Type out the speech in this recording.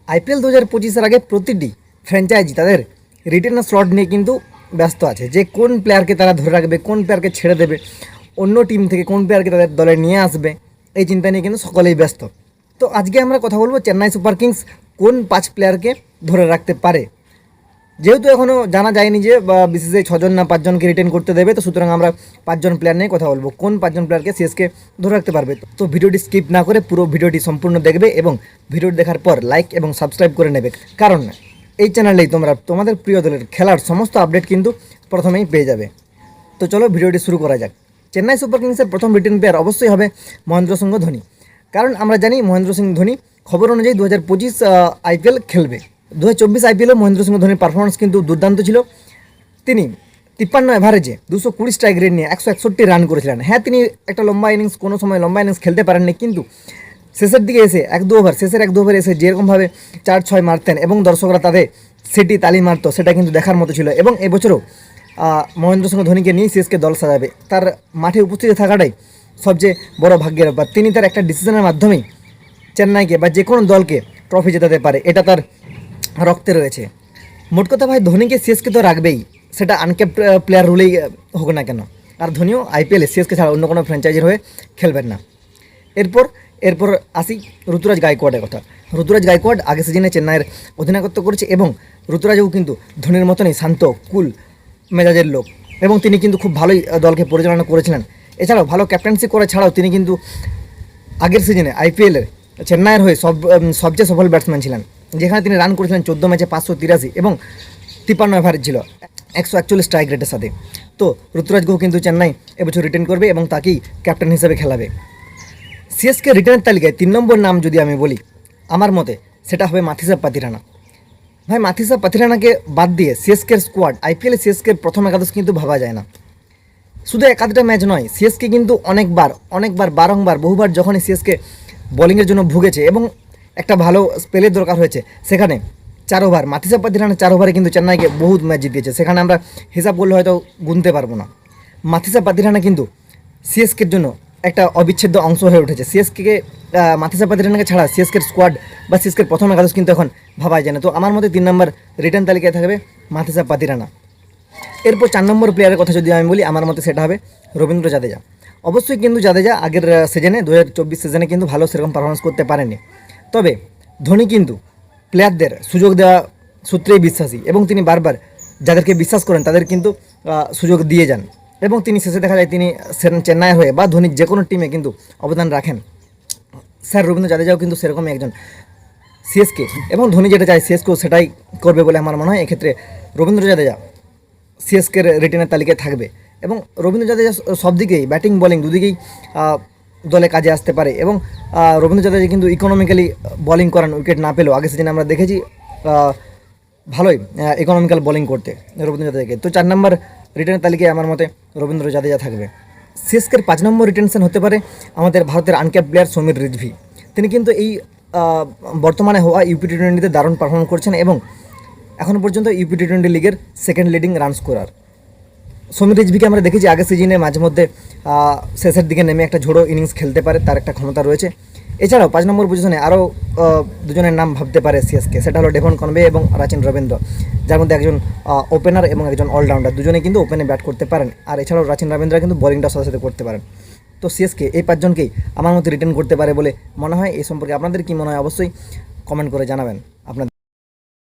IPL 2025-এর আগে প্রতিটি franchise তাদের রিটেনার স্লট নিয়ে কিন্তু ব্যস্ত আছে, যে কোন প্লেয়ারকে তারা ধরে রাখবে, কোন প্লেয়ারকে ছেড়ে দেবে, অন্য টিম থেকে কোন প্লেয়ারকে তাদের দলে নিয়ে আসবে, এই চিন্তা নিয়ে কিন্তু সকলেই ব্যস্ত। তো আজকে আমরা কথা বলবো চেন্নাই সুপার কিংস কোন 5 প্লেয়ারকে ধরে রাখতে পারে। যেহেতু এখনও জানা যায়নি যে বিসিসিআই 6 জন না 5 জনকে রিটেন করতে দেবে, তো সুতরাং আমরা 5 জন প্লেয়ার নিয়ে কথা বলবো, কোন 5 জন প্লেয়ারকে সিএসকে ধরে রাখতে পারবে। তো ভিডিওটি স্কিপ না করে পুরো ভিডিওটি সম্পূর্ণ দেখবে এবং ভিডিওটি দেখার পর লাইক এবং সাবস্ক্রাইব করে নেবে, কারণ এই চ্যানেলেই তোমরা তোমাদের প্রিয় দলের খেলার সমস্ত আপডেট কিন্তু প্রথমেই পেয়ে যাবে। তো চলো ভিডিওটি শুরু করা যাক। চেন্নাই সুপার কিংসের প্রথম রিটেন প্লেয়ার অবশ্যই হবে মহেন্দ্র সিংহ ধোনি, কারণ আমরা জানি মহেন্দ্র সিং ধোনি খবর অনুযায়ী 2025 আইপিএল খেলবে। 2024 আইপিএলে মহেন্দ্র সিংহ ধোনির পারফরমেন্স কিন্তু দুর্দান্ত ছিল। তিনি 53 এভারেজে 220 স্ট্রাইক রেট নিয়ে 161 রান করেছিলেন। হ্যাঁ, তিনি একটা লম্বা ইনিংস কোনো সময় লম্বা ইনিংস খেলতে পারেননি, কিন্তু শেষের দিকে এসে শেষের 1-2 ওভারে এসে যেরকমভাবে 4-6 মারতেন এবং দর্শকরা তাদের সেটি তালি মারত, সেটা কিন্তু দেখার মতো ছিল। এবং এবছরও মহেন্দ্র সিংহ ধোনিকে নিয়ে সিএসকে দল সাজাবে, তার মাঠে উপস্থিত থাকাটাই সবচেয়ে বড় ভাগ্যের ব্যাপার। তিনি তার একটা ডিসিশনের মাধ্যমেই চেন্নাইকে বা যে কোনো দলকে ট্রফি জেতাতে পারে, এটা তার রক্তে রয়েছে। মোট কথা ভাই, ধোনিকে সিএসকে তো রাখবেই, সেটা আনক্যাপ্ট প্লেয়ার রুলেই হোক না কেন। আর ধোনিও আইপিএলে সিএসকে ছাড়া অন্য কোনো ফ্র্যাঞ্চাইজির হয়ে খেলবেন না। এরপর আসি ঋতুরাজ গায়কোয়াড়ের কথা। ঋতুরাজ গায়কোয়াড় আগের সিজনে চেন্নাইয়ের অধিনায়কত্ব করেছে এবং ঋতুরাজও কিন্তু ধোনির মতনই শান্ত কুল মেজাজের লোক, এবং তিনি কিন্তু খুব ভালোই দলকে পরিচালনা করেছিলেন। এছাড়াও ভালো ক্যাপ্টেন্সি করে ছাড়াও তিনি কিন্তু আগের সিজনে আইপিএলের চেন্নাইয়ের হয়ে সবচেয়ে সফল ব্যাটসম্যান ছিলেন, যেখানে তিনি রান করেছিলেন 14 ম্যাচে 583 এবং 53 এভারেজ ছিল 141 স্ট্রাইক রেটের সাথে। তো ঋতুরাজকেও কিন্তু চেন্নাই এবছর রিটেন করবে এবং তাকেই ক্যাপ্টেন হিসেবে খেলাবে। সিএসকে রিটেনের তালিকায় 3 নম্বর নাম যদি আমি বলি, আমার মতে সেটা হবে মাথিসা পাতিরানা। ভাই, মাথিসা পাতিরানাকে বাদ দিয়ে সিএসকের স্কোয়াড আইপিএলে সিএসকের প্রথম একাদশ কিন্তু ভাবা যায় না। শুধু একাধিকটা ম্যাচ নয়, সিএসকে কিন্তু অনেকবার বারংবার বহুবার যখনই সিএসকে বোলিংয়ের জন্য ভুগেছে এবং একটা ভালো স্পেলের দরকার হয়েছে, সেখানে 4 ওভার মাথিসা পাতিরানা 4 ওভারে কিন্তু চেন্নাইকে বহুত ম্যাচ জিতিয়েছে। সেখানে আমরা হিসাব করলে হয়তো গুনতে পারবো না। মাথিসা পাতিরানা কিন্তু সিএসকের জন্য একটা অবিচ্ছেদ্য অংশ হয়ে উঠেছে। সিএসকে মাথিসা পাতিরানাকে ছাড়া সিএসকের স্কোয়াড বা সিএসকের প্রথম একাদশ কিন্তু এখন ভাবাই যায় না। তো আমার মতে 3 নম্বর রিটার্ন তালিকায় থাকবে মাথিসা পাতিরানা। এরপর 4 নম্বর প্লেয়ারের কথা যদি আমি বলি, আমার মতে সেটা হবে রবীন্দ্র জাদেজা। অবশ্যই কিন্তু জাদেজা আগের সিজনে 2024 সিজনে কিন্তু ভালো সেরকম পারফরমেন্স করতে পারেনি, তবে ধোনি কিন্তু প্লেয়ারদের সুযোগ দেওয়া সূত্রেই বিশ্বাসী এবং তিনি বারবার যাদেরকে বিশ্বাস করেন তাদের কিন্তু সুযোগ দিয়ে যান, এবং তিনি শেষে দেখা যায় তিনি চেন্নাই হয়ে বা ধোনির যে কোনো টিমে কিন্তু অবদান রাখেন। স্যার রবীন্দ্র জাদেজাও কিন্তু সেরকমই একজন সিএসকে, এবং ধোনি যেটা চায় সিএসকেও সেটাই করবে বলে আমার মনে হয়। এক্ষেত্রে রবীন্দ্র জাদেজা সিএসকের রিটেনের তালিকায় থাকবে, এবং রবীন্দ্র জাদেজা সব দিকেই ব্যাটিং বোলিং দুদিকেই দলে কাজে আসতে পারে, এবং রবীন্দ্র জাদেজা কিন্তু ইকোনমিক্যালি বোলিং করান, উইকেট না পেলেও আগের সিজনে আমরা দেখেছি ভালোই ইকোনমিক্যাল বোলিং করতে রবীন্দ্র জাদেজাকে। তো 4 নম্বর রিটেনের তালিকায় আমার মতে রবীন্দ্র জাদেজা থাকবে। সিএসকের 5 নম্বর রিটেনশন হতে পারে আমাদের ভারতের আনক্যাপ প্লেয়ার সমীর রিজভি। তিনি কিন্তু এই বর্তমানে হওয়া ইউপি টি20তে দারুণ পারফর্ম করছেন এবং এখনও পর্যন্ত ইউপি টি20 লিগের second leading run scorer. Samir রিজভিকে আমরা দেখেছি আগের সিজনে মাঝে মধ্যে শেষের দিকে নেমে একটা ঝোড়ো ইনিংস খেলতে পারে, তার একটা ক্ষমতা রয়েছে। এছাড়াও 5 নম্বর পজিশনে আরও 2 জনের নাম ভাবতে পারে সিএসকে, সেটা হলো ডেভন কনবে এবং রাচিন রবীন্দ্র, যার মধ্যে একজন ওপেনার এবং একজন অলরাউন্ডার, দুজনেই কিন্তু ওপেনে ব্যাট করতে পারেন। আর এছাড়াও রাচিন রবীন্দ্র কিন্তু বোলিংটাও সাথে সাথে করতে পারেন। তো সিএসকে এই 5 জনকেই আমার মতে রিটেন করতে পারে বলে মনে হয়। এই সম্পর্কে আপনাদের কী মনে হয় অবশ্যই কমেন্ট করে জানাবেন আপনাদের।